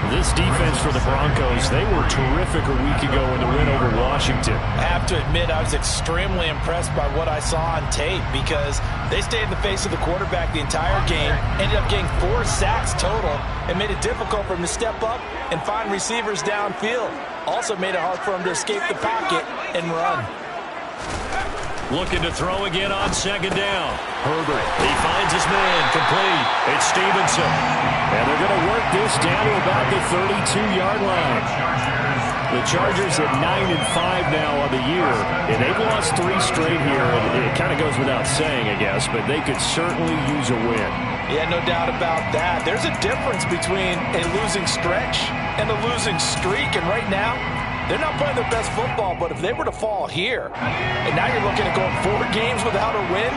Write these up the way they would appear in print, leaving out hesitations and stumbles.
This defense for the Broncos, they were terrific a week ago in the win over Washington. I have to admit, I was extremely impressed by what I saw on tape because they stayed in the face of the quarterback the entire game, ended up getting 4 sacks total, and made it difficult for him to step up and find receivers downfield. Also made it hard for him to escape the pocket and run. Looking to throw again on second down. Herbert, he finds his man, complete. It's Stevenson. And they're going to work this down to about the 32-yard line. The Chargers at 9-5 now on the year, and they've lost 3 straight here. And it kind of goes without saying, I guess, but they could certainly use a win. Yeah, no doubt about that. There's a difference between a losing stretch and a losing streak, and right now, they're not playing their best football, but if they were to fall here, and now you're looking at going 4 games without a win,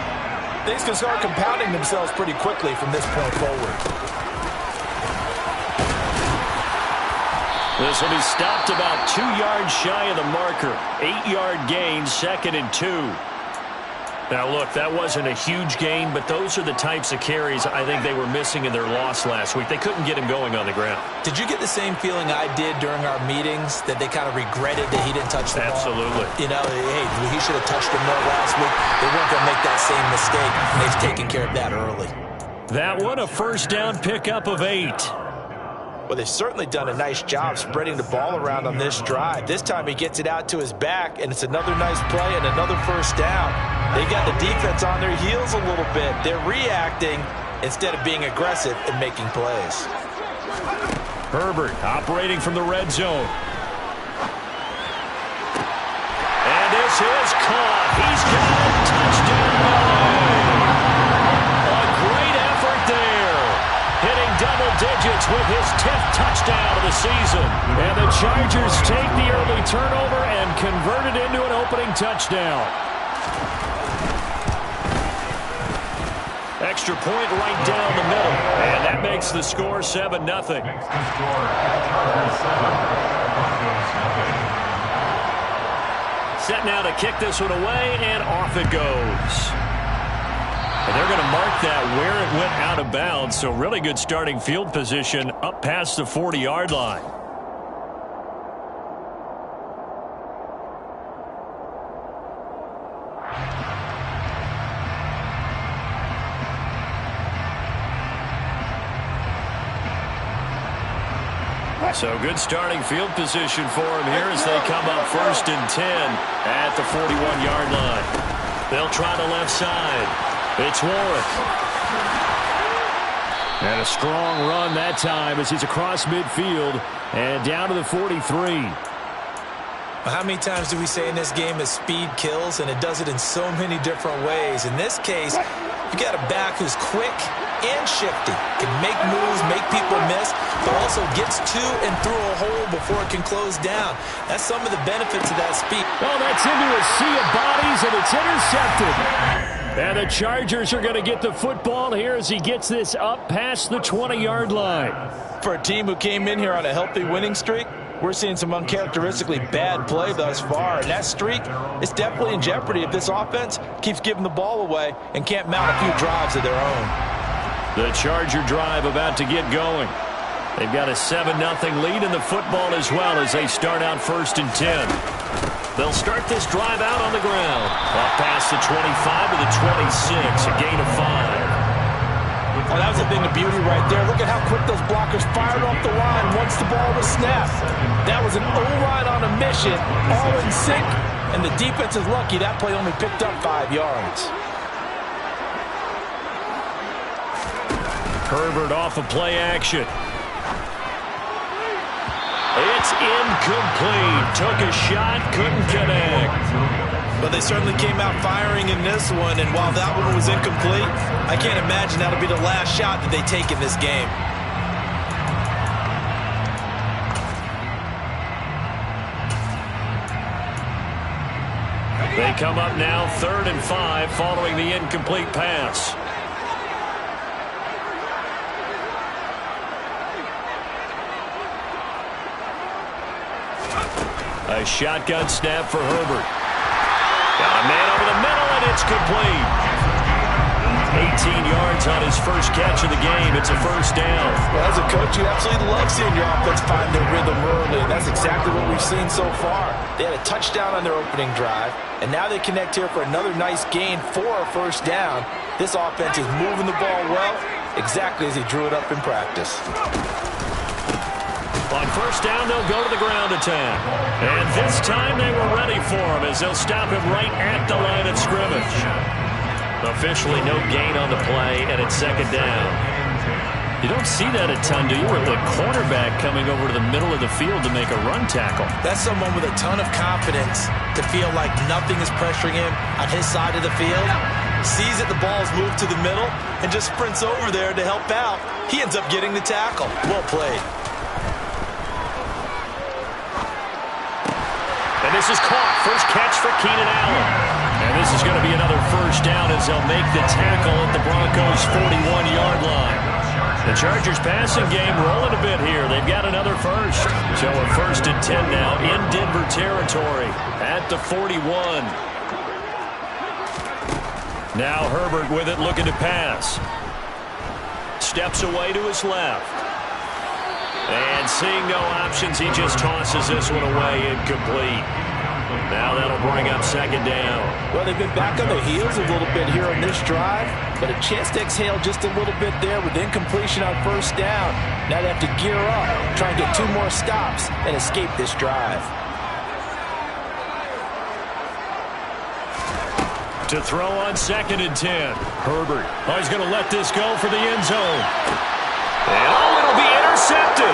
things can start compounding themselves pretty quickly from this point forward. This will be stopped about 2 yards shy of the marker. 8-yard gain, 2nd and 2. Now, look, that wasn't a huge gain, but those are the types of carries I think they were missing in their loss last week. They couldn't get him going on the ground. Did you get the same feeling I did during our meetings, that they kind of regretted that he didn't touch the ball? Absolutely. You know, hey, he should have touched him more last week. They weren't going to make that same mistake. They've taken care of that early. That one, a first down pickup of 8. Well, they've certainly done a nice job spreading the ball around on this drive. This time he gets it out to his back, and it's another nice play and another first down. They got the defense on their heels a little bit. They're reacting instead of being aggressive and making plays. Herbert operating from the red zone. And this is caught. He's got a touchdown. A great effort there. Hitting double digits with his 10th touchdown of the season. And the Chargers take the early turnover and convert it into an opening touchdown. Extra point right down the middle. And that makes the score 7-0. Set now to kick this one away, and off it goes. And they're going to mark that where it went out of bounds, so really good starting field position up past the 40-yard line. So good starting field position for him here as they come up 1st and 10 at the 41-yard line. They'll try the left side. It's Warwick. And a strong run that time as he's across midfield and down to the 43. How many times do we say in this game that speed kills, and it does it in so many different ways? In this case, you got a back who's quick and shifty, can make moves, make people miss, but also gets to and through a hole before it can close down. That's some of the benefits of that speed. Oh, that's into a sea of bodies, and it's intercepted. And the Chargers are going to get the football here as he gets this up past the 20-yard line. For a team who came in here on a healthy winning streak, we're seeing some uncharacteristically bad play thus far, and that streak is definitely in jeopardy if this offense keeps giving the ball away and can't mount a few drives of their own. The Charger drive about to get going. They've got a 7-0 lead in the football as well as they start out 1st and 10. They'll start this drive out on the ground. Up past the 25 to the 26, a gain of 5. Well, that was a thing of beauty right there. Look at how quick those blockers fired off the line once the ball was snapped. That was an O-line on a mission, all in sync, and the defense is lucky that play only picked up 5 yards. Herbert off of play action. It's incomplete. Took a shot, couldn't connect. But they certainly came out firing in this one, and while that one was incomplete, I can't imagine that'll be the last shot that they take in this game. They come up now 3rd and 5 following the incomplete pass. A shotgun snap for Herbert. Got a man over the middle, and it's complete. 18 yards on his first catch of the game. It's a first down. Well, as a coach, you absolutely love seeing your offense find their rhythm early, and that's exactly what we've seen so far. They had a touchdown on their opening drive, and now they connect here for another nice gain for a first down. This offense is moving the ball well, exactly as he drew it up in practice. On first down, they'll go to the ground attack. And this time they were ready for him as they'll stop him right at the line of scrimmage. Officially no gain on the play, and it's second down. You don't see that a ton, do you? With the cornerback coming over to the middle of the field to make a run tackle. That's someone with a ton of confidence to feel like nothing is pressuring him on his side of the field. Sees that the ball's moved to the middle and just sprints over there to help out. He ends up getting the tackle. Well played. And this is caught. First catch for Keenan Allen. And this is going to be another first down as they'll make the tackle at the Broncos' 41-yard line. The Chargers passing game rolling a bit here. They've got another first. So a first and 10 now in Denver territory at the 41. Now Herbert with it, looking to pass. Steps away to his left. And seeing no options, he just tosses this one away, incomplete. Now that'll bring up second down. Well, they've been back on their heels a little bit here on this drive, but a chance to exhale just a little bit there with incompletion on first down. Now they have to gear up, try and get 2 more stops and escape this drive. To throw on second and 10. Herbert. Oh, he's going to let this go for the end zone. And it'll be intercepted.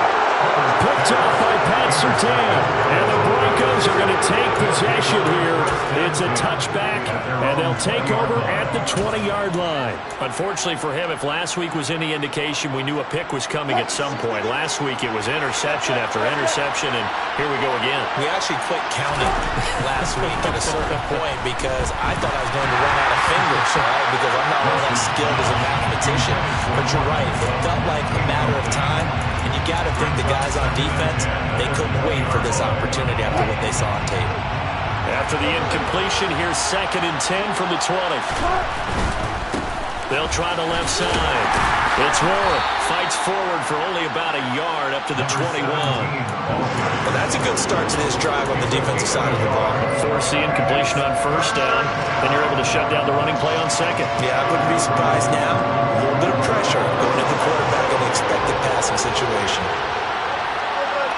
Picked off by Pat Surtain. And the Broncos are going to take possession here. It's a touchback, and they'll take over at the 20-yard line. Unfortunately for him, if last week was any indication, we knew a pick was coming at some point. Last week it was interception after interception, and here we go again. We actually quit counting last week at a certain point because I thought I was going to run out of fingers, right? Because I'm not all that skilled as a mathematician. But you're right. It felt like a matter of time, and you got to think the guys on defense, they couldn't wait for this opportunity after what they saw on tape. After the incompletion, here's second and 10 from the 20. They'll try the left side. It's Warren. Fights forward for only about a yard up to the 21. Well, that's a good start to this drive on the defensive side of the ball. Force the incompletion on first down, then you're able to shut down the running play on second. Yeah, I wouldn't be surprised now. A little bit of pressure going at the quarterback in an expected passing situation.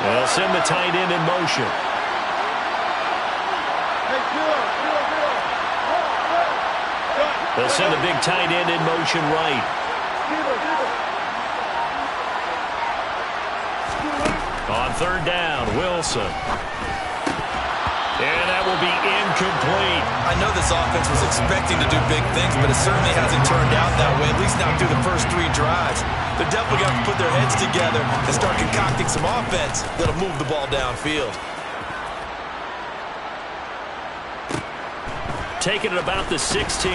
They'll send the tight end in motion. They'll send the big tight end in motion right. On third down, Wilson. And that will be incomplete. I know this offense was expecting to do big things, but it certainly hasn't turned out that way, at least not through the first 3 drives. They're definitely going to put their heads together and start concocting some offense that'll move the ball downfield. Taking it about the 16.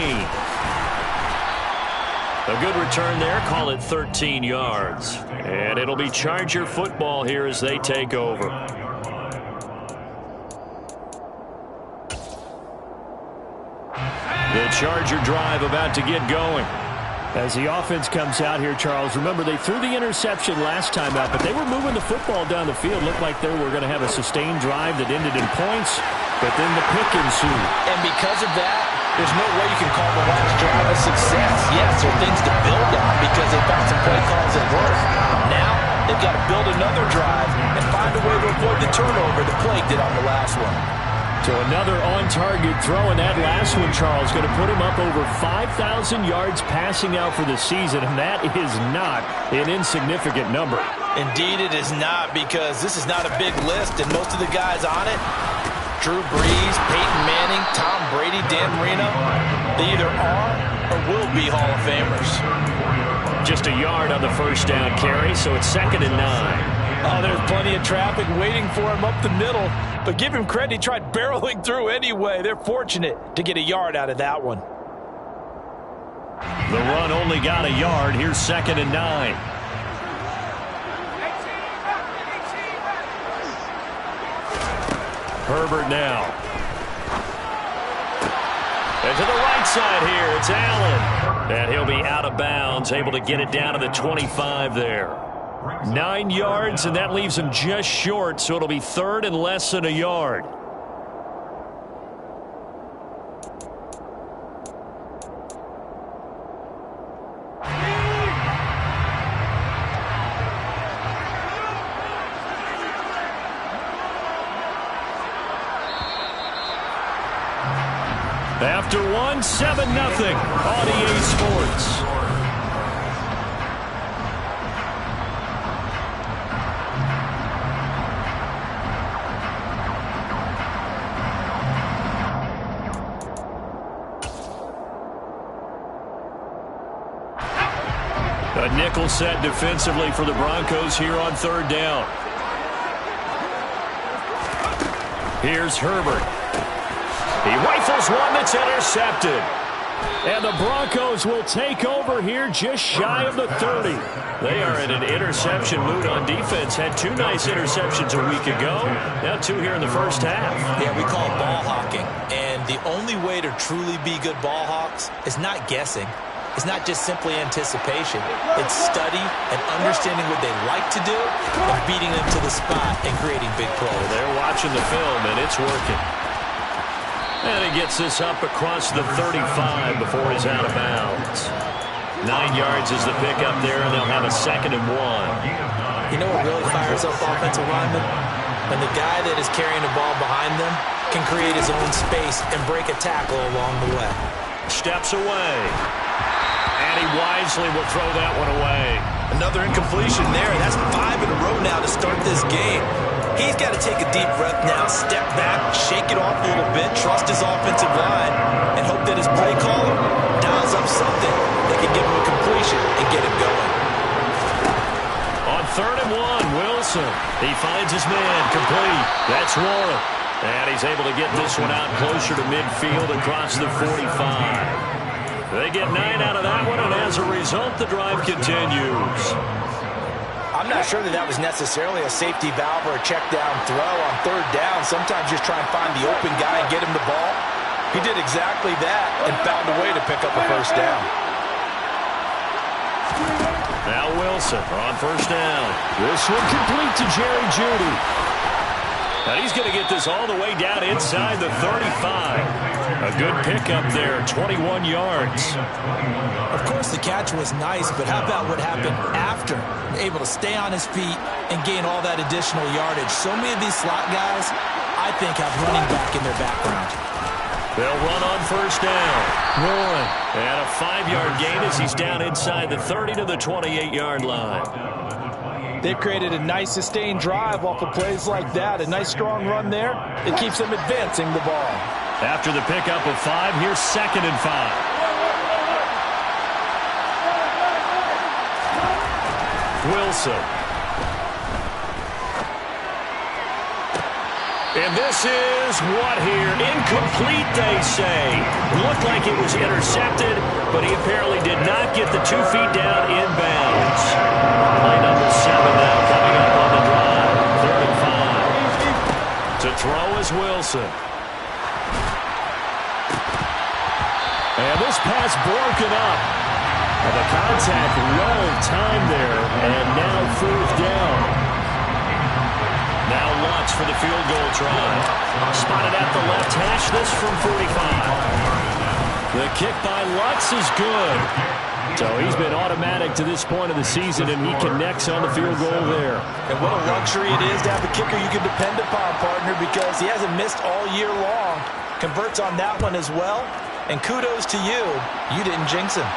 A good return there. Call it 13 yards. And it'll be Charger football here as they take over. The Charger drive about to get going. As the offense comes out here, Charles, remember they threw the interception last time out, but they were moving the football down the field. Looked like they were going to have a sustained drive that ended in points, but then the pick ensued. And because of that, there's no way you can call the last drive a success. Yes, there are things to build on because they found some play calls that work. Now, they've got to build another drive and find a way to avoid the turnover the play did on the last one. So another on-target throw, and that last one, Charles, going to put him up over 5,000 yards passing out for the season, and that is not an insignificant number. Indeed it is not, because this is not a big list, and most of the guys on it, Drew Brees, Peyton Manning, Tom Brady, Dan Marino, they either are or will be Hall of Famers. Just a yard on the first down carry, so it's second and 9. Oh, there's plenty of traffic waiting for him up the middle. But give him credit, he tried barreling through anyway. They're fortunate to get a yard out of that one. The run only got a yard. Here's second and 9. Herbert now. And to the right side here, it's Allen. And he'll be out of bounds, able to get it down to the 25 there. 9 yards, and that leaves him just short, so it'll be third and less than a yard. After one, 7-0 on EA Sports. A nickel set defensively for the Broncos here on third down. Here's Herbert. He rifles one that's intercepted. And the Broncos will take over here just shy of the 30. They are in an interception mood on defense. Had 2 nice interceptions a week ago. Now 2 here in the first half. Yeah, we call it ball hawking. And the only way to truly be good ball hawks is not guessing. It's not just simply anticipation. It's study and understanding what they like to do and beating them to the spot and creating big plays. They're watching the film, and it's working. And he gets this up across the 35 before he's out of bounds. 9 yards is the pickup there, and they'll have a 2nd and 1. You know what really fires up offensive linemen? When the guy that is carrying the ball behind them can create his own space and break a tackle along the way. Steps away. And he wisely will throw that one away. Another incompletion there. That's 5 in a row now to start this game. He's got to take a deep breath now, step back, shake it off a little bit, trust his offensive line, and hope that his play caller dials up something that can give him a completion and get him going. On 3rd and 1, Wilson. He finds his man, complete. That's Warren. And he's able to get this one out closer to midfield across the 45. They get 9 out of that one, and as a result, the drive continues. I'm not sure that was necessarily a safety valve or a check down throw on 3rd down. Sometimes just try and find the open guy and get him the ball. He did exactly that and found a way to pick up a 1st down. Now Wilson on 1st down. This one complete to Jerry Jeudy. And he's going to get this all the way down inside the 35. A good pickup there, 21 yards. Of course, the catch was nice, but how about what happened after? Able to stay on his feet and gain all that additional yardage. So many of these slot guys, I think, have running back in their background. They'll run on 1st down. Warren. And a 5-yard gain as he's down inside the 30 to the 28-yard line. They've created a nice sustained drive off of plays like that. A nice strong run there. It keeps them advancing the ball. After the pickup of 5, here's 2nd and 5. Wilson. And this is what here? Incomplete, they say. Looked like it was intercepted, but he apparently did not get the 2 feet down inbounds. Play number 7 now coming up on the drive. 3rd and 5. To throw is Wilson. And this pass broken up. And the contact well timed there, and now 4th down. Now Lutz for the field goal try. Spotted at the left hash, this from 45. The kick by Lutz is good. So he's been automatic to this point of the season, and he connects on the field goal there. And what a luxury it is to have a kicker you can depend upon, partner, because he hasn't missed all year long. Converts on that one as well. And kudos to you. You didn't jinx him.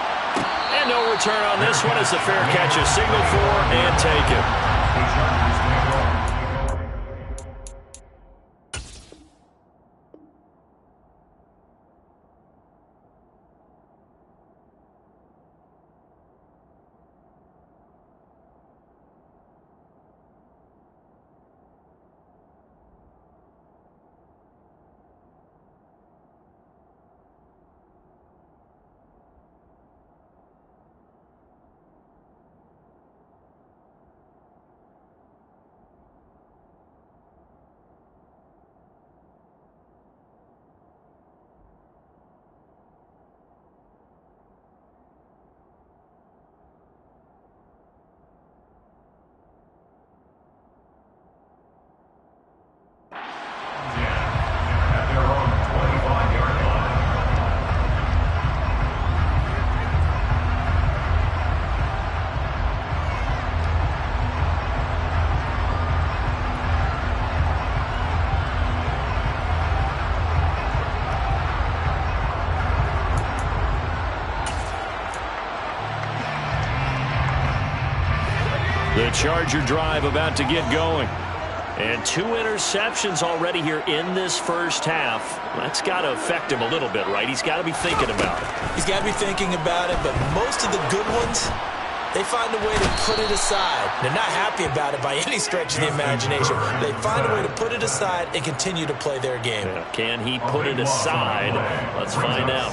And no return on this one as the fair catch is signaled for and taken. Charger drive about to get going. And 2 interceptions already here in this first half. That's got to affect him a little bit, right? He's got to be thinking about it. He's got to be thinking about it, but most of the good ones, they find a way to put it aside. They're not happy about it by any stretch of the imagination. They find a way to put it aside and continue to play their game. Yeah. Can he put it aside? Let's find out.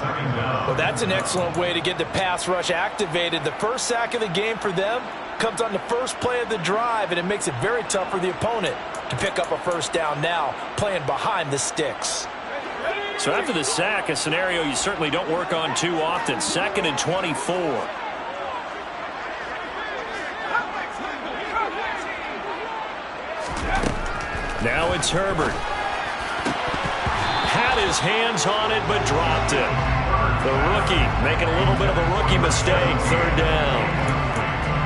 Well, that's an excellent way to get the pass rush activated. The first sack of the game for them comes on the first play of the drive, and it makes it very tough for the opponent to pick up a first down now, playing behind the sticks. So after the sack, a scenario you certainly don't work on too often. 2nd and 24. Now it's Herbert. Had his hands on it, but dropped it. The rookie making a little bit of a rookie mistake. 3rd down.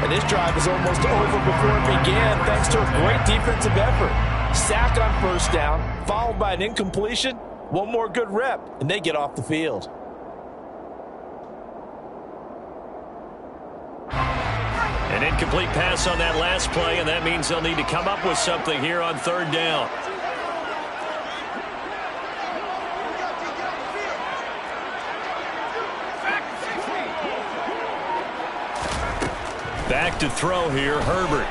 And this drive is almost over before it began, thanks to a great defensive effort. Sack on first down, followed by an incompletion. One more good rep, and they get off the field. An incomplete pass on that last play, and that means they'll need to come up with something here on 3rd down. Back to throw here, Herbert.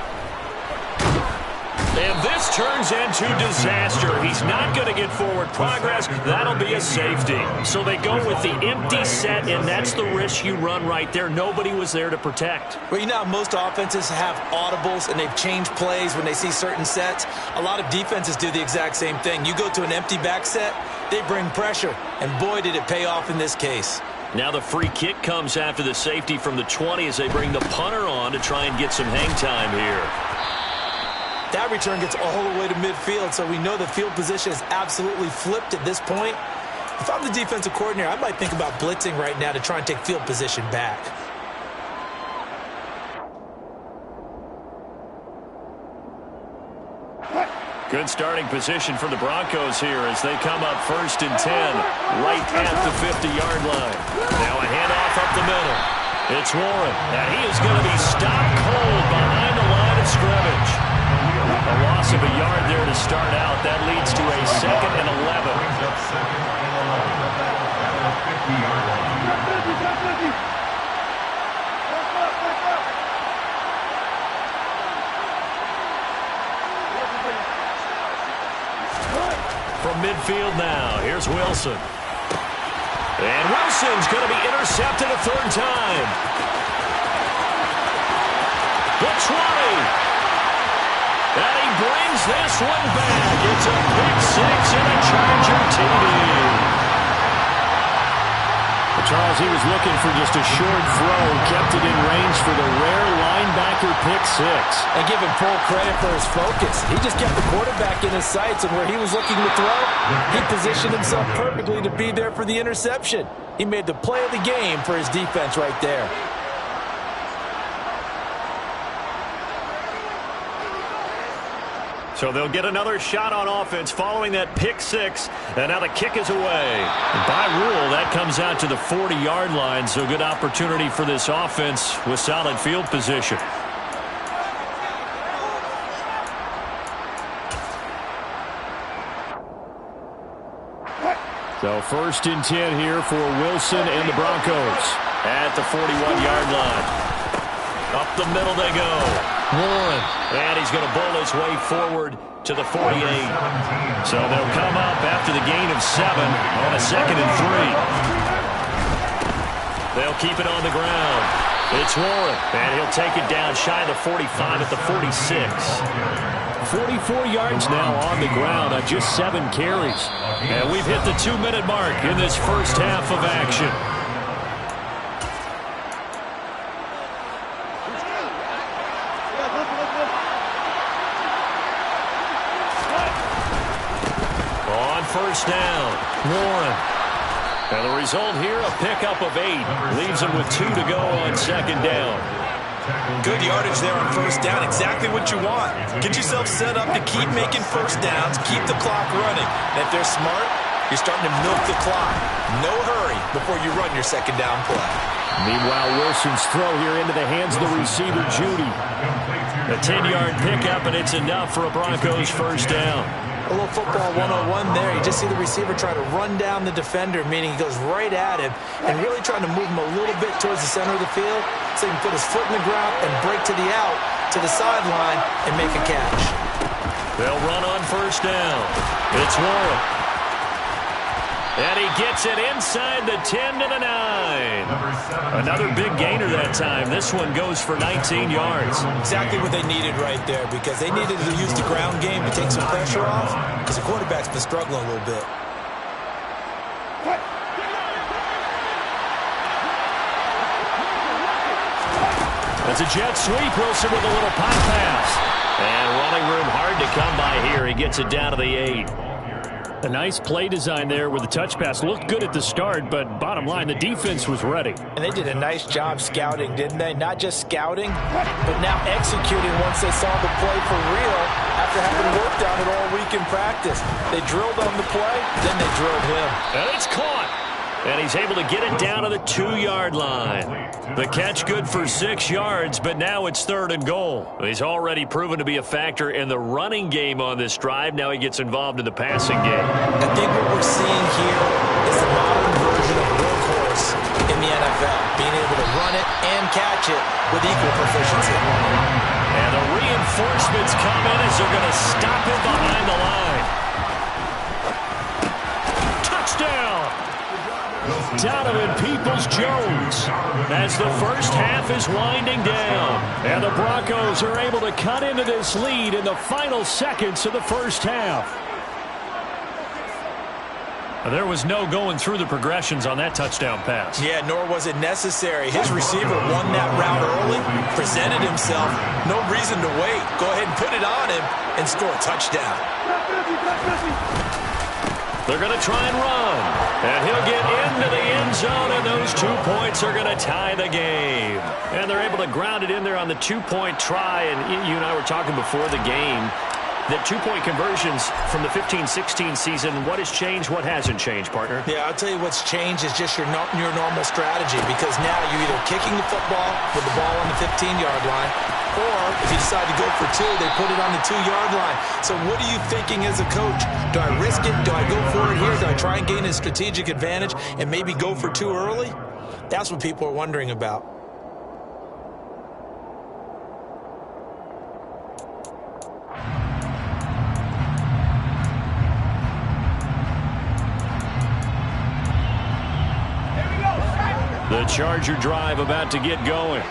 And this turns into disaster. He's not going to get forward progress. That'll be a safety. So they go with the empty set, and that's the risk you run right there. Nobody was there to protect. Well, you know how most offenses have audibles, and they've changed plays when they see certain sets. A lot of defenses do the exact same thing. You go to an empty back set, they bring pressure, and boy, did it pay off in this case. Now the free kick comes after the safety from the 20 as they bring the punter on to try and get some hang time here. That return gets all the way to midfield, so we know the field position is absolutely flipped at this point. If I'm the defensive coordinator, I might think about blitzing right now to try and take field position back. Good starting position for the Broncos here as they come up 1st and 10, right at the 50-yard line. Now a handoff up the middle. It's Warren, and he is going to be stopped cold behind the line of scrimmage. A loss of a yard there to start out. That leads to a 2nd and 11. From midfield now, here's Wilson. And Wilson's going to be intercepted a 3rd time. The 20. And he brings this one back. It's a pick 6 and a Charger TD. Charles, he was looking for just a short throw, kept it in range for the rare linebacker pick 6. And give him full credit for his focus. He just kept the quarterback in his sights, and where he was looking to throw, he positioned himself perfectly to be there for the interception. He made the play of the game for his defense right there. So they'll get another shot on offense following that pick 6, and now the kick is away. By rule, that comes out to the 40-yard line, so good opportunity for this offense with solid field position. So 1st and 10 here for Wilson and the Broncos at the 41-yard line. Up the middle they go. Warren. And he's going to bowl his way forward to the 48. So they'll come up after the gain of 7 on a 2nd and 3. They'll keep it on the ground. It's Warren. And he'll take it down shy of the 45 at the 46. 44 yards now on the ground on just 7 carries. And we've hit the 2-minute mark in this first half of action. First down, Warren. And the result here, a pickup of 8. Leaves him with 2 to go on 2nd down. Good yardage there on 1st down. Exactly what you want. Get yourself set up to keep making 1st downs, keep the clock running. And if they're smart, you're starting to milk the clock. No hurry before you run your 2nd down play. Meanwhile, Wilson's throw here into the hands of the receiver, Judy. A 10-yard pickup, and it's enough for a Broncos first down. A little football 101 there. You just see the receiver try to run down the defender, meaning he goes right at him and really trying to move him a little bit towards the center of the field so he can put his foot in the ground and break to the out, to the sideline, and make a catch. They'll run on first down. It's Warren. And he gets it inside the 10 to the 9. Another big gainer that time. This one goes for 19 yards. Exactly what they needed right there, because they needed to use the ground game to take some pressure off, because the quarterback's been struggling a little bit. That's a jet sweep. Wilson with a little pop pass. And running room hard to come by here. He gets it down to the 8. A nice play design there with the touch pass. Looked good at the start, but bottom line, the defense was ready. And they did a nice job scouting, didn't they? Not just scouting, but now executing once they saw the play for real after having worked on it all week in practice. They drilled on the play, then they drilled him. And it's caught. And he's able to get it down to the 2-yard line. The catch good for 6 yards, but now it's 3rd and goal. He's already proven to be a factor in the running game on this drive. Now he gets involved in the passing game. I think what we're seeing here is the modern version of workhorse in the NFL, being able to run it and catch it with equal proficiency. And the reinforcements come in as they're going to stop him behind the line. Touchdown! Donovan Peoples-Jones as the first half is winding down. And the Broncos are able to cut into this lead in the final seconds of the first half. There was no going through the progressions on that touchdown pass. Yeah, nor was it necessary. His receiver won that route early, presented himself. No reason to wait. Go ahead and put it on him and score a touchdown. They're going to try and run. And he'll get into the end zone, and those 2 points are going to tie the game. And they're able to ground it in there on the 2-point try. And you and I were talking before the game that 2-point conversions from the 15-16 season, what has changed, what hasn't changed, partner? Yeah, I'll tell you what's changed is just your normal strategy, because now you're either kicking the football with the ball on the 15-yard line, or if you decide to go for 2, they put it on the 2-yard line. So what are you thinking as a coach? Do I risk it? Do I go for it here? Do I try and gain a strategic advantage and maybe go for 2 early? That's what people are wondering about. The Charger drive about to get going.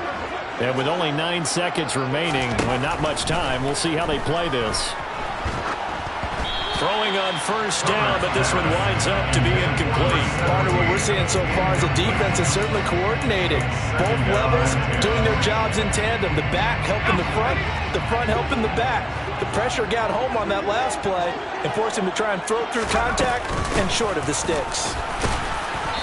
And with only 9 seconds remaining, and not much time, we'll see how they play this. Throwing on first down, but this one winds up to be incomplete. Part of what we're seeing so far is the defense is certainly coordinated. Both levels doing their jobs in tandem. The back helping the front helping the back. The pressure got home on that last play and forced him to try and throw through contact and short of the sticks.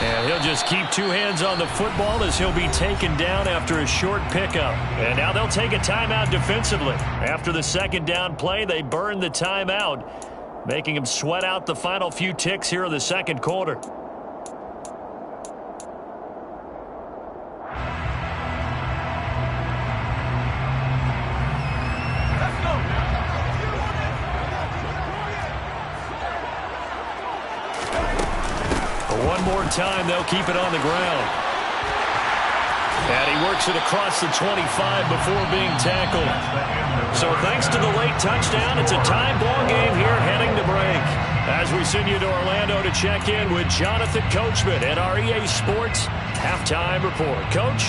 And he'll just keep 2 hands on the football as he'll be taken down after a short pickup. And now they'll take a timeout defensively. After the second down play, they burn the timeout, making him sweat out the final few ticks here in the second quarter. One more time, they'll keep it on the ground. And he works it across the 25 before being tackled. So thanks to the late touchdown, it's a tie ball game here heading to break. As we send you to Orlando to check in with Jonathan Coachman at our EA Sports Halftime Report. Coach?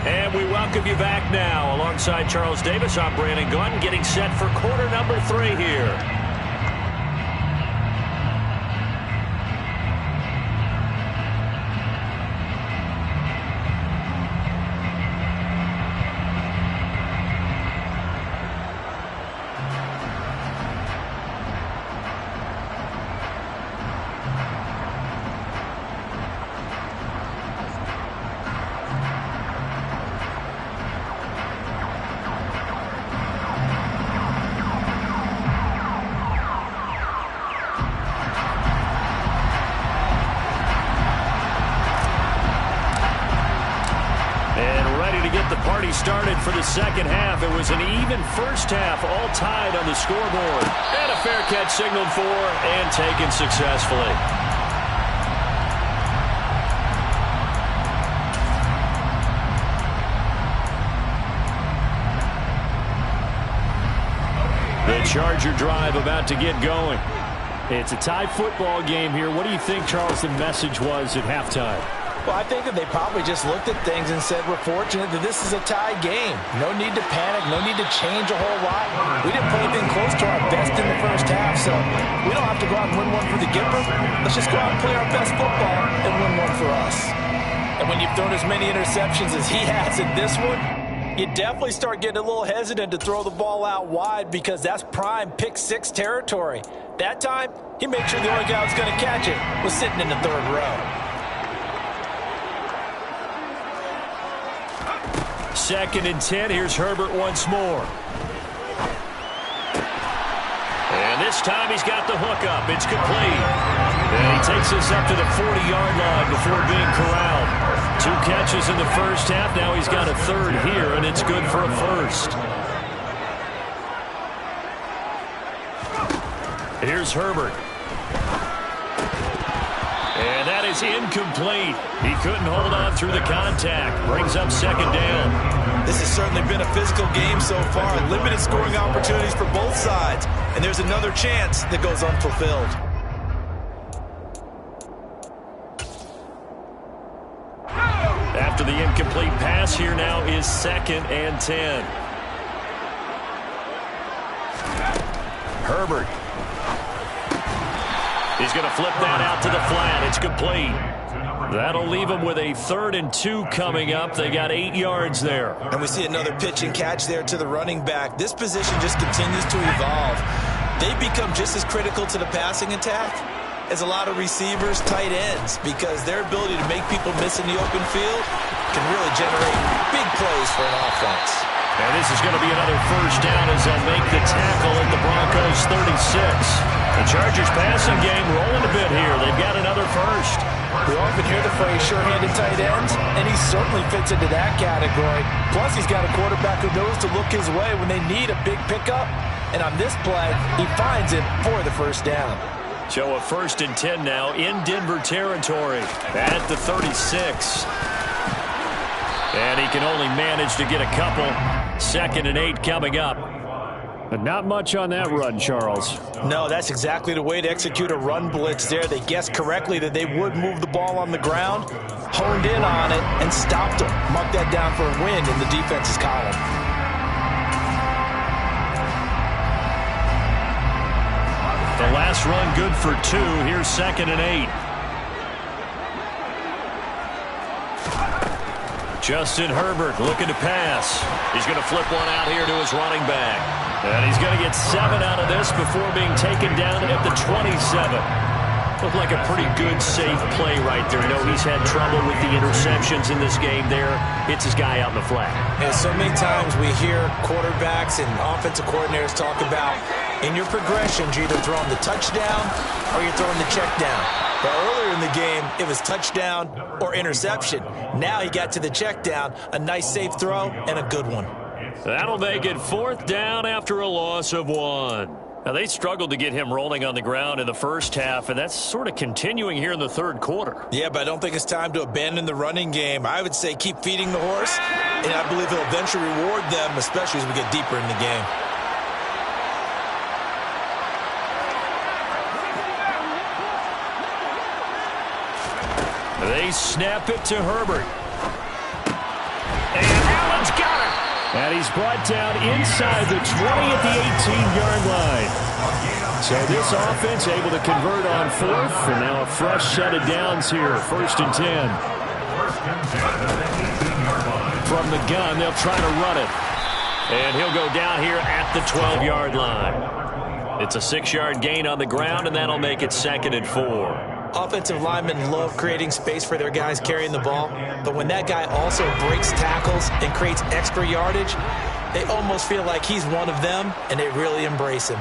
And we welcome you back now. Alongside Charles Davis, I'm Brandon Gunn, getting set for quarter number 3 here. started for the second half. It was an even first half, all tied on the scoreboard. And a fair catch signaled for and taken successfully. The Charger drive about to get going. It's a tie football game here. What do you think, Charles, the message was at halftime? Well, I think that they probably just looked at things and said, we're fortunate that this is a tie game. No need to panic. No need to change a whole lot. We didn't play anything close to our best in the first half, so we don't have to go out and win one for the Gipper. Let's just go out and play our best football and win one for us. And when you've thrown as many interceptions as he has in this one, you definitely start getting a little hesitant to throw the ball out wide because that's prime pick six territory. That time, he made sure the only guy who was going to catch it was sitting in the third row. Second and 10. Here's Herbert once more. And this time he's got the hook up. It's complete. And he takes us up to the 40-yard line before being corralled. 2 catches in the first half. Now he's got a third here, and it's good for a first. Here's Herbert. And that is incomplete. He couldn't hold on through the contact. Brings up second down. This has certainly been a physical game so far. Limited scoring opportunities for both sides. And there's another chance that goes unfulfilled. After the incomplete pass, here now is second and 10. Herbert. He's going to flip that out to the flat. It's complete. That'll leave them with a 3rd and 2 coming up. They got 8 yards there. And we see another pitch and catch there to the running back. This position just continues to evolve. They become just as critical to the passing attack as a lot of receivers, tight ends, because their ability to make people miss in the open field can really generate big plays for an offense. And this is going to be another first down as they'll make the tackle at the Broncos 36. The Chargers passing game rolling a bit here. They've got another first. We often hear the phrase sure-handed tight ends, and he certainly fits into that category. Plus, he's got a quarterback who knows to look his way when they need a big pickup. And on this play, he finds it for the first down. So a 1st and 10 now in Denver territory at the 36. And he can only manage to get a couple. 2nd and 8 coming up. But not much on that run, Charles. No, that's exactly the way to execute a run blitz there. They guessed correctly that they would move the ball on the ground, honed in on it, and stopped them. Mark that down for a win in the defense's column. The last run good for 2. Here's 2nd and 8. Justin Herbert looking to pass. He's going to flip one out here to his running back. And he's going to get 7 out of this before being taken down at the 27. Looked like a pretty good, safe play right there. No, he's had trouble with the interceptions in this game there. Hits his guy out in the flat. And so many times we hear quarterbacks and offensive coordinators talk about in your progressions, you're either throwing the touchdown or you're throwing the check down. But earlier in the game, it was touchdown or interception. Now he got to the check down, a nice safe throw, and a good one. That'll make it 4th down after a loss of 1. Now, they struggled to get him rolling on the ground in the first half, and that's sort of continuing here in the 3rd quarter. Yeah, but I don't think it's time to abandon the running game. I would say keep feeding the horse, and I believe he'll eventually reward them, especially as we get deeper in the game. They snap it to Herbert. And Allen's got it. And he's brought down inside the 20 at the 18-yard line. So this offense able to convert on 4th, and now a fresh set of downs here. 1st and 10. From the gun, they'll try to run it. And he'll go down here at the 12-yard line. It's a 6-yard gain on the ground, and that'll make it 2nd and 4. Offensive linemen love creating space for their guys carrying the ball, but when that guy also breaks tackles and creates extra yardage, they almost feel like he's one of them, and they really embrace him.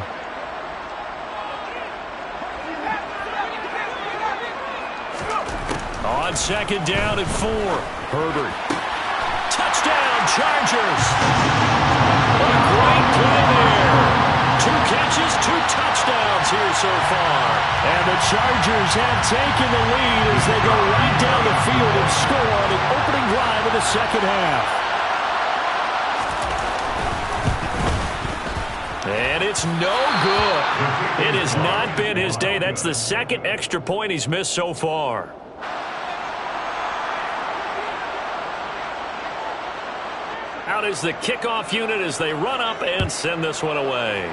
On 2nd down and 4, Herbert. Touchdown, Chargers. A great play there. 2 catches, 2 touchdowns here so far. And the Chargers have taken the lead as they go right down the field and score on the opening drive of the second half. And it's no good. It has not been his day. That's the second extra point he's missed so far. Out is the kickoff unit as they run up and send this one away.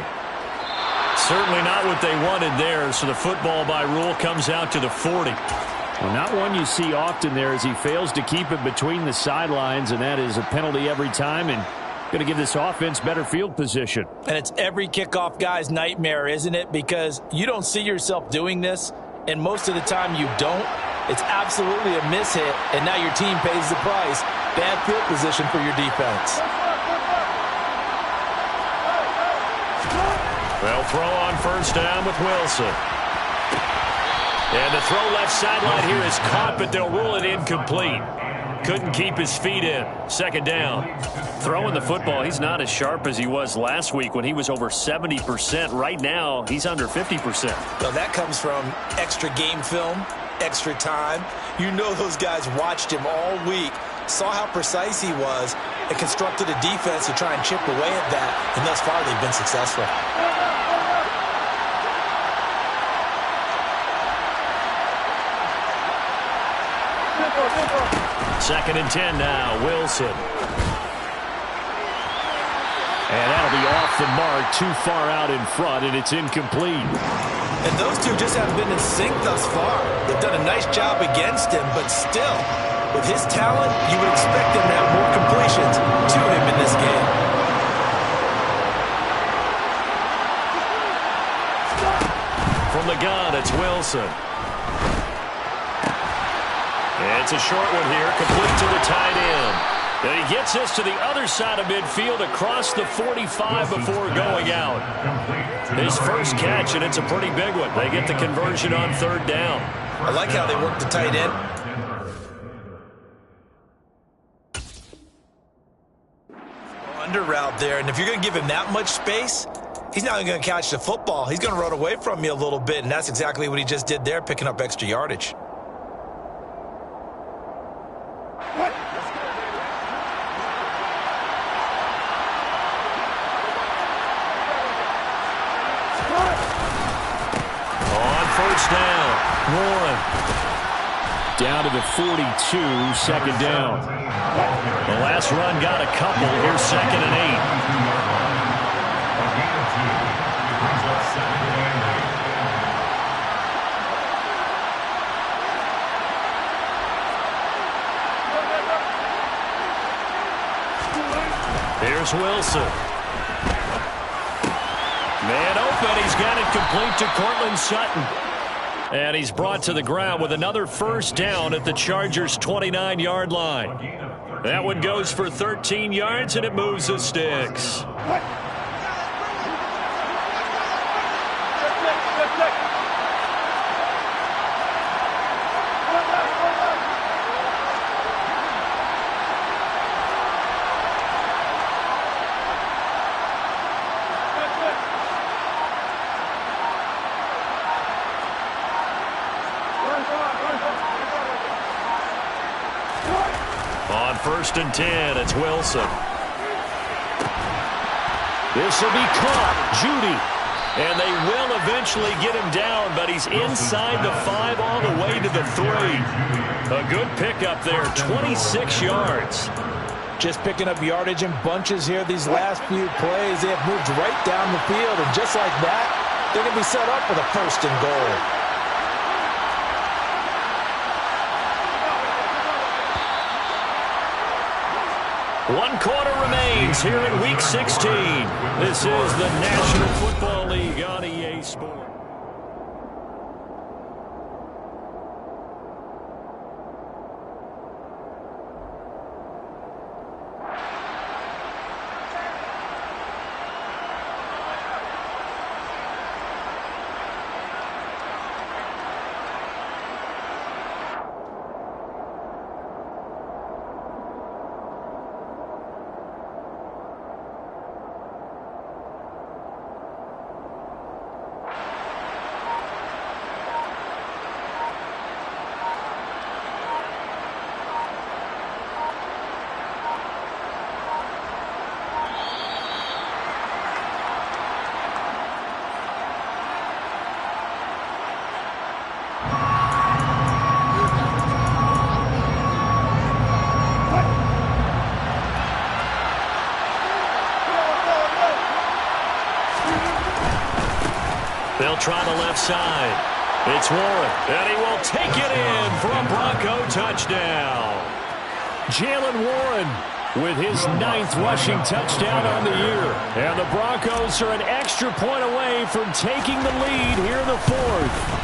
Certainly not what they wanted there, so the football by rule comes out to the 40. Well, not one you see often there as he fails to keep it between the sidelines, and that is a penalty every time and going to give this offense better field position. And it's every kickoff guy's nightmare, isn't it? Because you don't see yourself doing this, and most of the time you don't. It's absolutely a mishit, and now your team pays the price. Bad field position for your defense. They'll throw on first down with Wilson. And the throw left sideline here is caught, but they'll rule it incomplete. Couldn't keep his feet in. Second down. Throwing the football, he's not as sharp as he was last week when he was over 70%. Right now, he's under 50%. Well, that comes from extra game film, extra time. You know those guys watched him all week, saw how precise he was, and constructed a defense to try and chip away at that, and thus far they've been successful. Second and 10 now, Wilson. And that'll be off the mark, too far out in front, and it's incomplete. And those two just haven't been in sync thus far. They've done a nice job against him, but still, with his talent, you would expect him to have more completions to him in this game. From the gun, it's Wilson. It's a short one here, complete to the tight end. And he gets this to the other side of midfield across the 45 before going out. His first catch, and it's a pretty big one. They get the conversion on third down. I like how they work the tight end. Under route there, and if you're going to give him that much space, he's not going to catch the football. He's going to run away from you a little bit, and that's exactly what he just did there, picking up extra yardage. Down. Warren. Down to the 42, second down. The last run got a couple. Here's second and 8. Here's Wilson. Man open. He's got it complete to Cortland Sutton. And he's brought to the ground with another first down at the Chargers' 29-yard line. That one goes for 13 yards, and it moves the sticks. First and 10, it's Wilson. This will be caught. Judy. And they will eventually get him down, but he's inside the 5 all the way to the 3. A good pickup there, 26 yards. Just picking up yardage in bunches here these last few plays. They have moved right down the field, and just like that, they're going to be set up for the first and goal. One quarter remains here in Week 16. This is the National Football League on EA Sports. They'll try the left side. It's Warren, and he will take it in for a Bronco touchdown. Jalen Warren with his 9th rushing touchdown on the year. And the Broncos are an extra point away from taking the lead here in the 4th.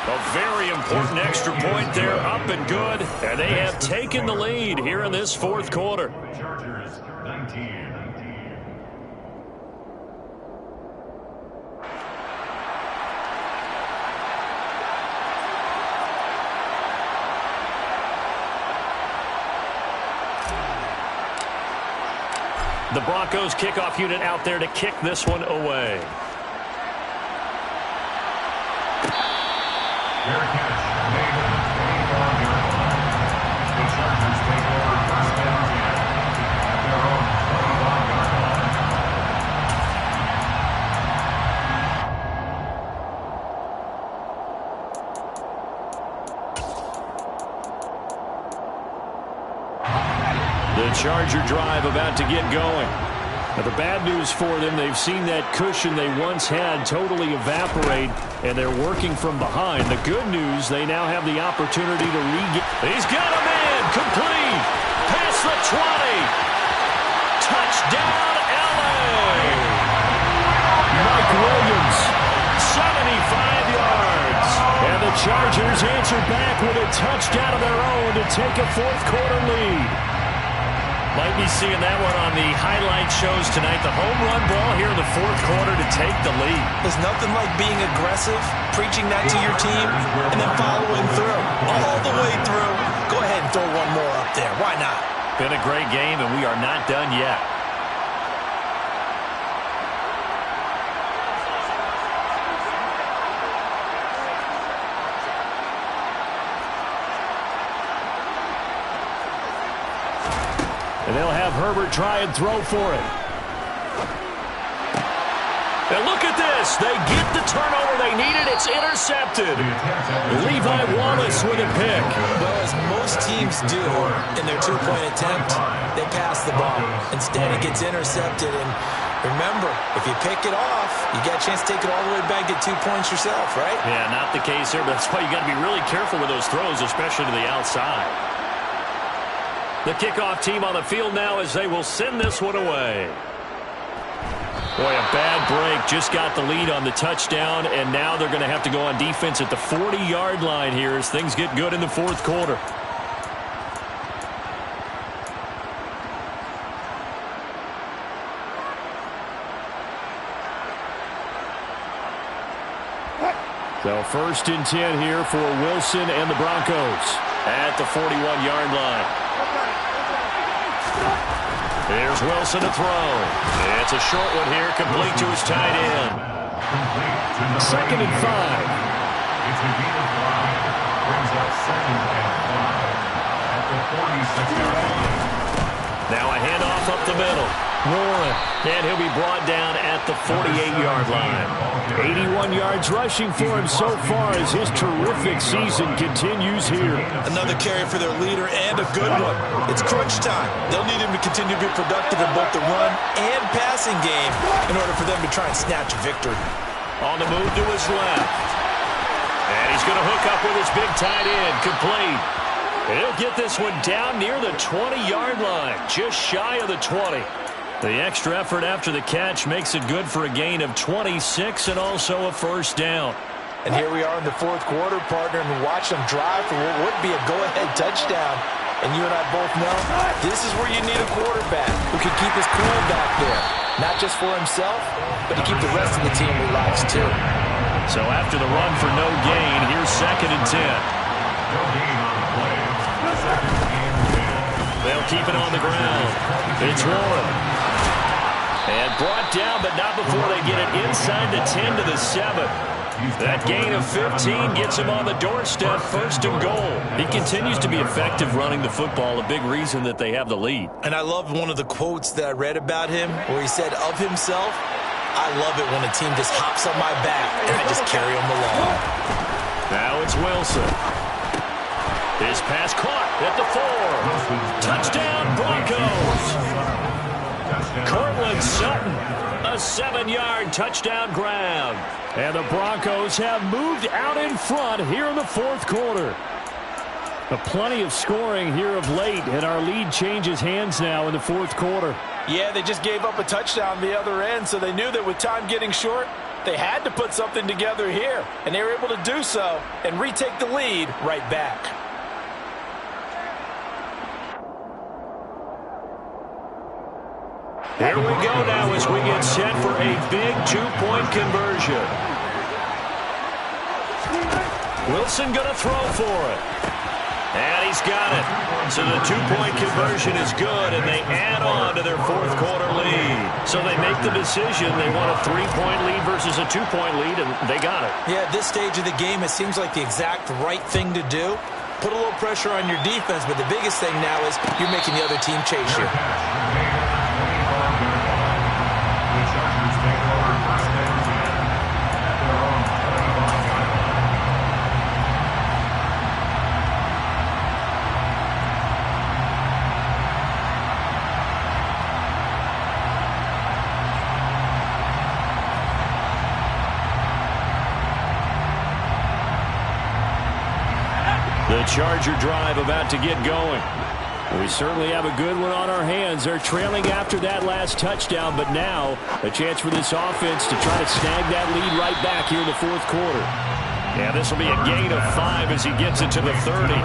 A very important extra point there, up and good. And they have taken the lead here in this 4th quarter. The Broncos kickoff unit out there to kick this one away. The Charger drive about to get going. Now, the bad news for them, they've seen that cushion they once had totally evaporate, and they're working from behind. The good news, they now have the opportunity to regain. He's got a man, complete, past the 20. Touchdown, LA. Mike Williams, 75 yards. and the Chargers answer back with a touchdown of their own to take a 4th quarter lead. Might be seeing that one on the highlight shows tonight. The home run ball here in the 4th quarter to take the lead. There's nothing like being aggressive, preaching that to your team, and then following through. All the way through. Go ahead and throw one more up there. Why not? Been a great game, and we are not done yet. And they'll have Herbert try and throw for it. And look at this. They get the turnover they needed. It's intercepted. Levi Wallace with a pick. Well, as most teams do in their 2-point attempt, they pass the ball. Instead, it gets intercepted. And remember, if you pick it off, you got a chance to take it all the way back, get 2 points yourself, right? Yeah, not the case here, but that's why you got to be really careful with those throws, especially to the outside. The kickoff team on the field now as they will send this one away. Boy, a bad break. Just got the lead on the touchdown, and now they're going to have to go on defense at the 40-yard line here as things get good in the 4th quarter. So 1st and 10 here for Wilson and the Broncos at the 41-yard line. Here's Wilson to throw. It's a short one here, complete to his tight end. 2nd and 5. It's a gain of 5. Brings up 2nd and 5 at the 46-yard line. Now a handoff up the middle. Warren. And he'll be brought down at the 48-yard line. 81 yards rushing for him so far as his terrific season continues here. Another carry for their leader and a good one. It's crunch time. They'll need him to continue to be productive in both the run and passing game in order for them to try and snatch a victory. On the move to his left. And he's going to hook up with his big tight end, complete. And he'll get this one down near the 20-yard line, just shy of the 20. The extra effort after the catch makes it good for a gain of 26 and also a 1st down. And here we are in the 4th quarter, partner, and watch them drive for what would be a go-ahead touchdown. And you and I both know this is where you need a quarterback who can keep his cool back there. Not just for himself, but to keep the rest of the team relaxed too. So after the run for no gain, here's 2nd and 10. No gain on the play. 2nd and 10. They'll keep it on the ground. It's Warren. And brought down, but not before they get it inside the 10 to the 7. That gain of 15 gets him on the doorstep, 1st and goal. He continues to be effective running the football, a big reason that they have the lead. And I love one of the quotes that I read about him where he said of himself, I love it when a team just hops on my back and I just carry them along. Now it's Wilson. His pass caught at the 4. Touchdown, Broncos. Cortland Sutton, A 7-yard touchdown grab. And the Broncos have moved out in front here in the fourth quarter. Plenty of scoring here of late, and our lead changes hands now in the fourth quarter. Yeah, they just gave up a touchdown the other end, so they knew that with time getting short, they had to put something together here, and they were able to do so and retake the lead right back. Here we go now as we get set for a big two-point conversion. Wilson going to throw for it. And he's got it. So the two-point conversion is good, and they add on to their fourth quarter lead. So they make the decision. They want a 3-point lead versus a 2-point lead, and they got it. Yeah, at this stage of the game, it seems like the exact right thing to do. Put a little pressure on your defense, but the biggest thing now is you're making the other team chase you. The Charger drive about to get going. We certainly have a good one on our hands. They're trailing after that last touchdown, but now a chance for this offense to try to snag that lead right back here in the fourth quarter. Yeah, this will be a gain of 5 as he gets it to the 30. A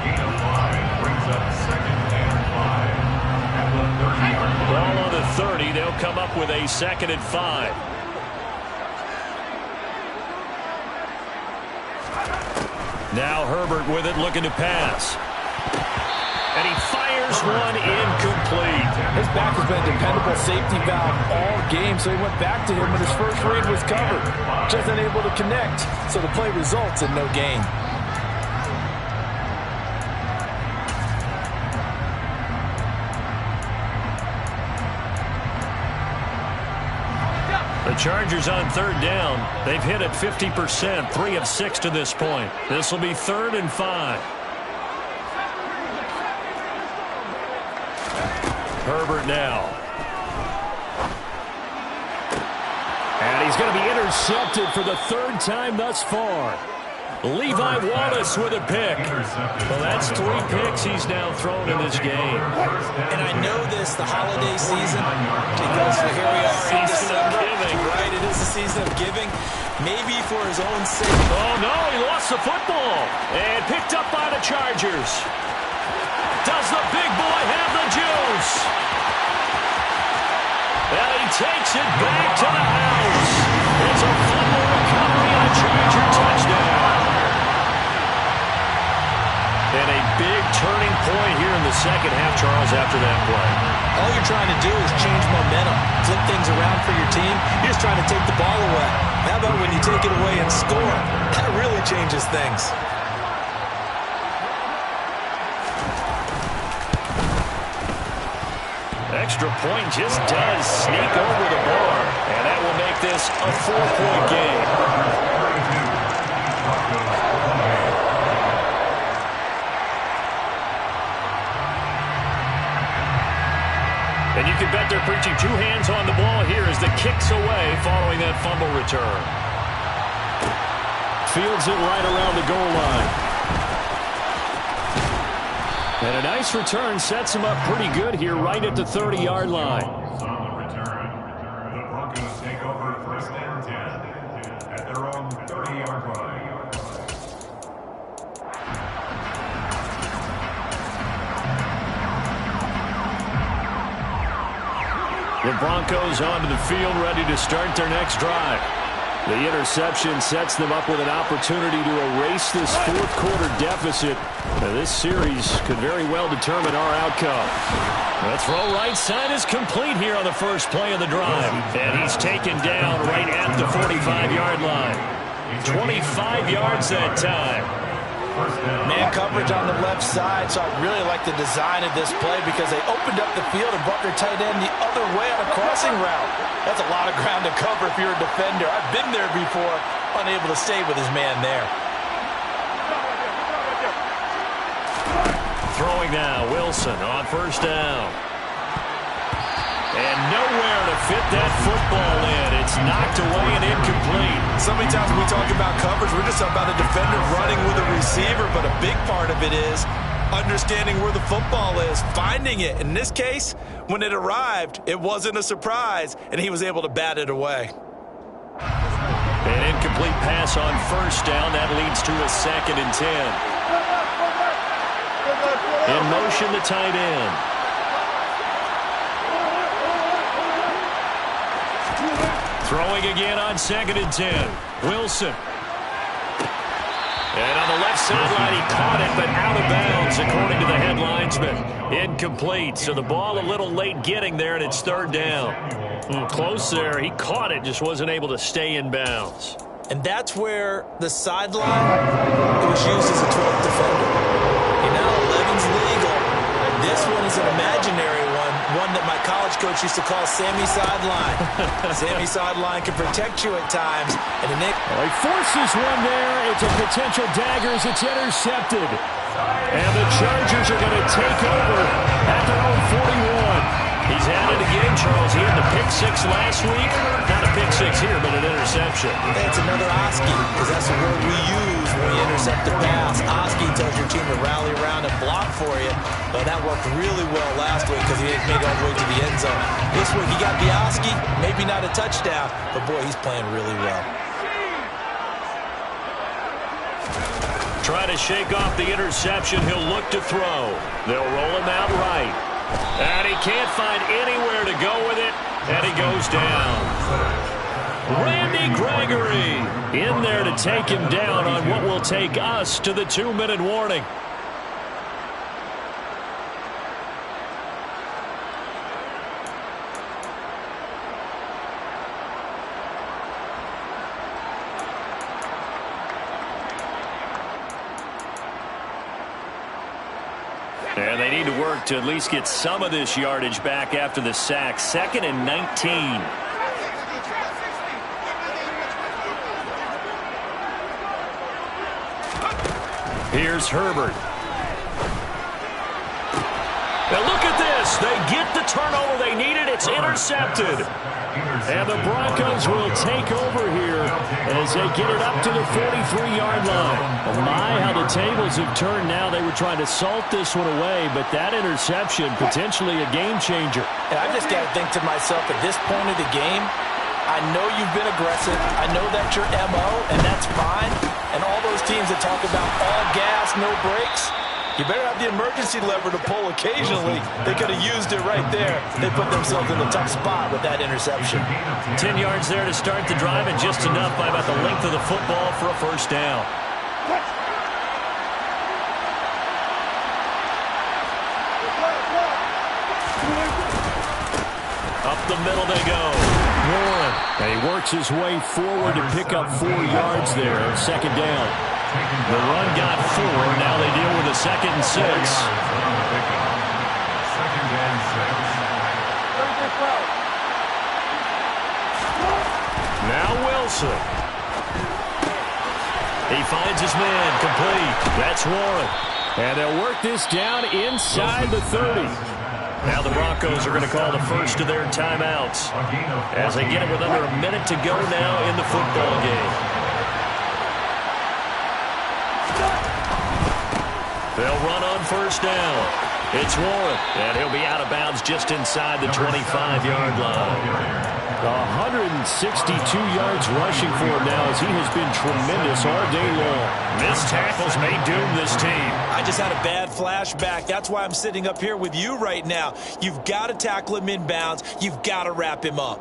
gain of 5 brings up 2nd and 5 at the 30-yard line. Ball on the 30. They'll come up with a 2nd and 5. Now Herbert with it, looking to pass. And he fires one incomplete. His back has been a dependable safety valve all game, so he went back to him when his first read was covered. Just unable to connect, so the play results in no gain. The Chargers on 3rd down. They've hit it 50%, 3 of 6 to this point. This will be 3rd and 5. Herbert now. And he's going to be intercepted for the 3rd time thus far. Levi Wallace with a pick. Well, that's 3 picks he's now thrown in this game. And I know this, the holiday season, because here we are in December. Right, it is the season of giving. Maybe for his own sake. Oh, no, he lost the football. And picked up by the Chargers. Does the big boy have the juice? And he takes it back to the house. It's a fumble recovery and a Charger touchdown. And a big turning point here in the second half, Charles, after that play. All you're trying to do is change momentum, flip things around for your team. You're just trying to take the ball away. How about when you take it away and score? That really changes things. Extra point just does sneak over the bar. And that will make this a 4-point game. And you can bet they're preaching 2 hands on the ball here as the kick's away following that fumble return. Fields it right around the goal line. And a nice return sets him up pretty good here right at the 30-yard line. On the return, the Broncos take over 1st and 10 at their own 30-yard line. The Broncos onto the field, ready to start their next drive. The interception sets them up with an opportunity to erase this fourth quarter deficit. Now, this series could very well determine our outcome. The throw right side is complete here on the first play of the drive. And he's taken down right at the 45-yard line. 25 yards that time. Man coverage on the left side, so I really like the design of this play because they opened up the field and brought their tight end the other way on a crossing route. That's a lot of ground to cover if you're a defender. I've been there before, unable to stay with his man there. Throwing now, Wilson on 1st down. And no to fit that football in. It's knocked away and incomplete. So many times when we talk about coverage, we're just about a defender running with a receiver, but a big part of it is understanding where the football is, finding it. In this case, when it arrived, it wasn't a surprise, and he was able to bat it away. An incomplete pass on first down. That leads to a 2nd and 10. In motion, the tight end. Throwing again on 2nd and 10. Wilson. And on the left sideline, he caught it, but out of bounds, according to the head linesman. Incomplete, so the ball a little late getting there, and it's 3rd down. Close there. He caught it, just wasn't able to stay in bounds. And that's where the sideline, it was used as a 12th defender. You know, 11's legal. This one is an imaginary one that my college coach used to call Sammy Sideline. Sammy Sideline can protect you at times. And well, he forces one there. It's a potential dagger as it's intercepted. And the Chargers are going to take over at their own 41. He's at it again, Charles. He had the pick 6 last week. Not a pick 6 here, but an interception. It's another Oski, because that's the word we use when we intercept the pass. Oski tells your team to rally around and block for you. But that worked really well last week because he made it all the way to the end zone. This week he got the Oski, maybe not a touchdown, but boy, he's playing really well. Try to shake off the interception. He'll look to throw. They'll roll him out right. And he can't find anywhere to go with it, and he goes down. Randy Gregory in there to take him down on what will take us to the 2-minute warning. And they need to work to at least get some of this yardage back after the sack. 2nd and 19. Here's Herbert. Now look at this. They get the turnover they needed. It's intercepted. And the Broncos will take over here as they get it up to the 43-yard line. Oh my, how the tables have turned now. They were trying to salt this one away, but that interception, potentially a game changer. And I just got to think to myself, at this point of the game, I know you've been aggressive. I know that's your MO, and that's fine. And all those teams that talk about all gas, no brakes, you better have the emergency lever to pull occasionally. They could have used it right there. They put themselves in a tough spot with that interception. 10 yards there to start the drive, and just enough by about the length of the football for a first down. Up the middle they go. Warren. And he works his way forward to pick up 4 yards there. 2nd down. The run got 4. Now they deal with a 2nd and 6. Now Wilson. He finds his man. Complete. That's Warren. And they'll work this down inside the 30. Now the Broncos are going to call the first of their timeouts as they get it with under a minute to go now in the football game. They'll run on first down. It's Warren, and he'll be out of bounds just inside the 25-yard line. 162 yards rushing for him now as he has been tremendous all day long. Missed tackles may doom this team. I just had a bad flashback. That's why I'm sitting up here with you right now. You've got to tackle him inbounds. You've got to wrap him up.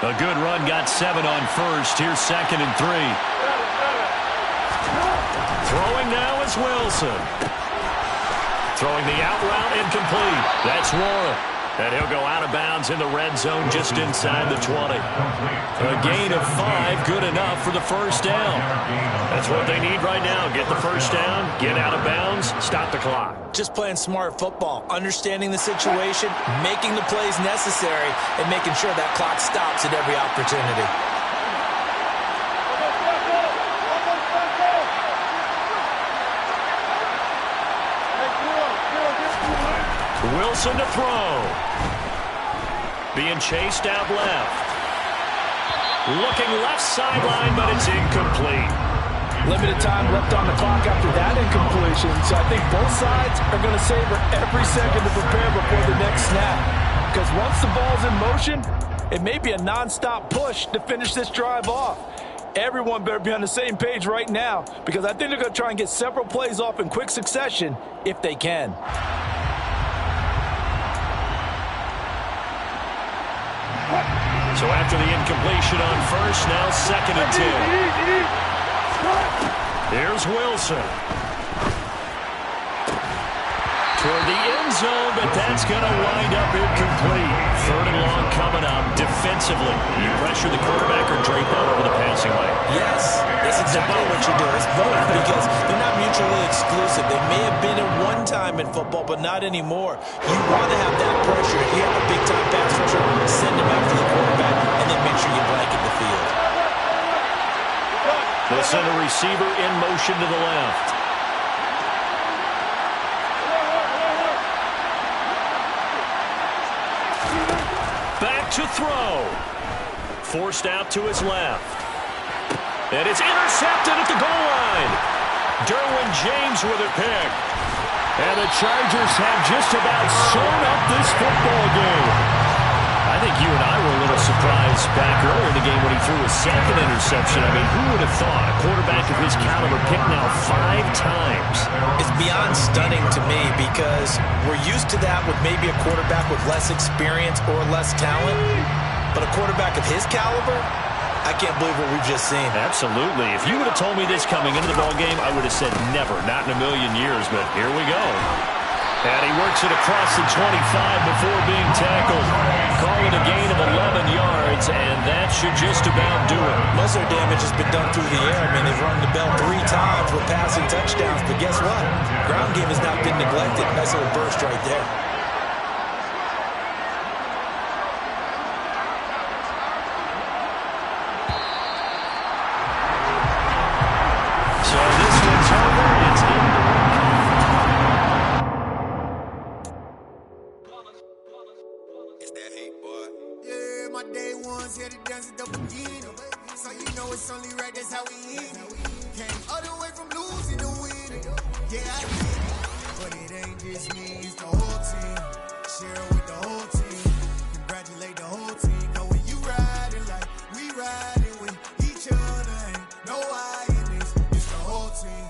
A good run got 7 on first. Here's 2nd and 3. Throwing now is Wilson. Throwing the out route incomplete. That's Warren. And he'll go out of bounds in the red zone just inside the 20. A gain of 5, good enough for the first down. That's what they need right now. Get the first down, get out of bounds, stop the clock. Just playing smart football, understanding the situation, making the plays necessary, and making sure that clock stops at every opportunity. Wilson to throw. Being chased out left. Looking left sideline, but it's incomplete. Limited time left on the clock after that incompletion, so I think both sides are going to savor every second to prepare before the next snap. Because once the ball's in motion, it may be a non-stop push to finish this drive off. Everyone better be on the same page right now, because I think they're going to try and get several plays off in quick succession if they can. So after the incompletion on first, now 2nd and 10. Here's Wilson. Toward the end zone, but that's going to wind up incomplete. 3rd and long coming up defensively. You pressure the quarterback or drape out over the passing lane. Yes, that's exactly what you do. It's both, because they're not mutually exclusive. They may have been at one time in football, but not anymore. You want to have that pressure. If you have a big-time pass rusher, send him after the quarterback, and then make sure you blanket the field. They'll send a receiver in motion to the left. Back to throw. Forced out to his left. And it's intercepted at the goal line. Derwin James with a pick. And the Chargers have just about sewn up this football game. I think you and I were a little surprised back earlier in the game when he threw his 2nd interception. I mean, who would have thought a quarterback of his caliber picked now 5 times? It's beyond stunning to me, because we're used to that with maybe a quarterback with less experience or less talent. But a quarterback of his caliber, I can't believe what we've just seen. Absolutely. If you would have told me this coming into the ballgame, I would have said never, not in a million years, but here we go. And he works it across the 25 before being tackled. Call it a gain of 11 yards, and that should just about do it. Most of their damage has been done through the air. I mean, they've rung the bell 3 times with passing touchdowns, but guess what? Ground game has not been neglected. Nice little burst right there. So this one's over. It's in the my day ones here to dance at the beginning. So you know it's only right, that's how we eat it. Came all the way from losing to winning. Yeah, I did it. But it ain't just me, it's the whole team. Share it with the whole team. Congratulate the whole team. Cause when you riding like we riding with each other, ain't no I in this. It's the whole team.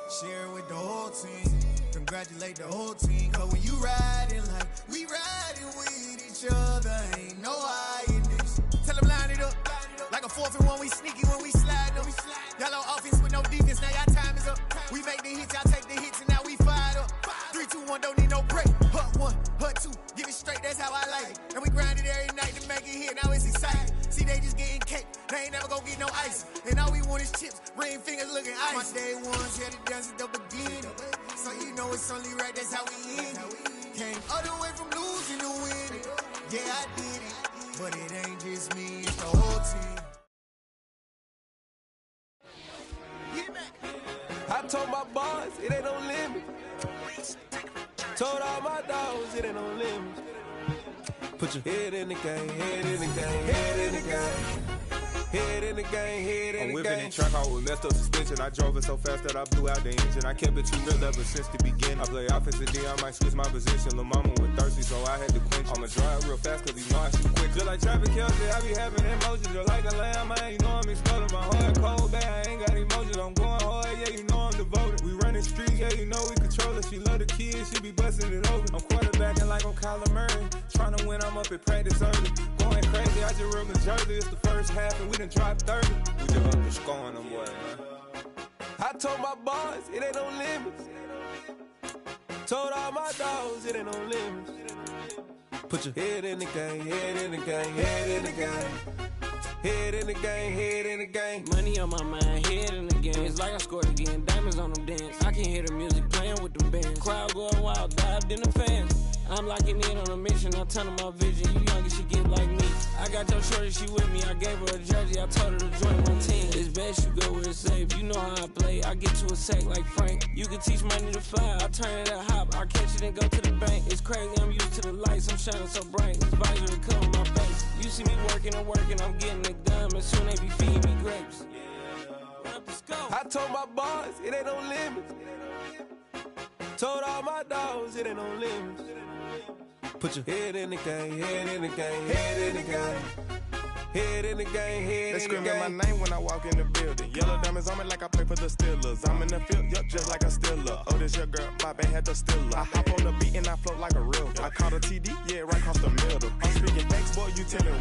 Share it with the whole team. Congratulate the whole team. Cause when you riding like we riding with each other, ain't no I in this. Tell them line it up. Like a 4th and 1, we sneaky when we slide them. Y'all on offense with no defense, now y'all time is up. We make the hits, y'all take the hits, and now we fired up. 3, 2, 1, don't need no break. Hut 1, hut 2, give it straight, that's how I like it. And we grind it every night to make it hit, now it's exciting. See, they just getting cake, they ain't never gonna get no ice. And all we want is chips, ring fingers looking ice. My day ones here to dance at the beginning. So you know it's only right, that's how we end it. Came all the way from losing to winning. Yeah, I did it. But it ain't just me, it's the whole team. I told my boys, it ain't no limit. Told all my dogs, it ain't no limit. Put your head in the game, head in the game, head in the game. Head in the game, head in the game. I'm whipping in track out with messed up suspension. I drove it so fast that I blew out the engine. I kept it too real ever since the beginning. I play offensive D, I might switch my position. Lil' mama was thirsty, so I had to quench. I'ma drive real fast cause you know I shoot quick. Just like traffic Kelsey, I be having emotions. Just like a lamb, man, you know I'm exploding. My heart cold, bad, I ain't got emotions. I'm going hard, yeah, you know I'm devoted. We running streets, yeah, you know we control it. She love the kids, she be busting it over. I'm quarterbacking like I'm Kyler Murray. Trying to win, I'm up at practice early. Going crazy, I just rub the jersey. It's the first half and we done dropped 30. We just up and scoring them, boy, man. I told my boys, it ain't no limits. Told all my dogs, it ain't no limits. Put your head in the game, head in the game, head in the game. Head in the game, head in the game. Money on my mind, head in the game. It's like I scored again, diamonds on them dance. I can hear the music playing with them bands. Crowd going wild, dived in the fans. I'm locking in on a mission, I'm turning my vision. You young, you should get like me. I got your shorty, she with me. I gave her a jersey, I told her to join my team. It's best you go where it's safe. You know how I play. I get to a sack like Frank. You can teach money to fly. I turn it up hop. I catch it and go to the bank. It's crazy, I'm used to the lights. I'm shining so bright. This visor to cover my face. You see me working and working. I'm getting it done. And soon they be feeding me grapes. I told my boys, it ain't no limits. Told all my dogs, it ain't no limits. Put your head in the game, head in the game, head in the game. Head in the game, head in the game. They screaming my name when I walk in the building. Yellow diamonds on me like I play for the Steelers. I'm in the field, yup, just like a Steeler. Oh, this your girl, my bad, had the Steeler. I hop on the beat and I float like a real. I caught a TD, yeah, right across the middle. I'm speaking thanks, boy, you telling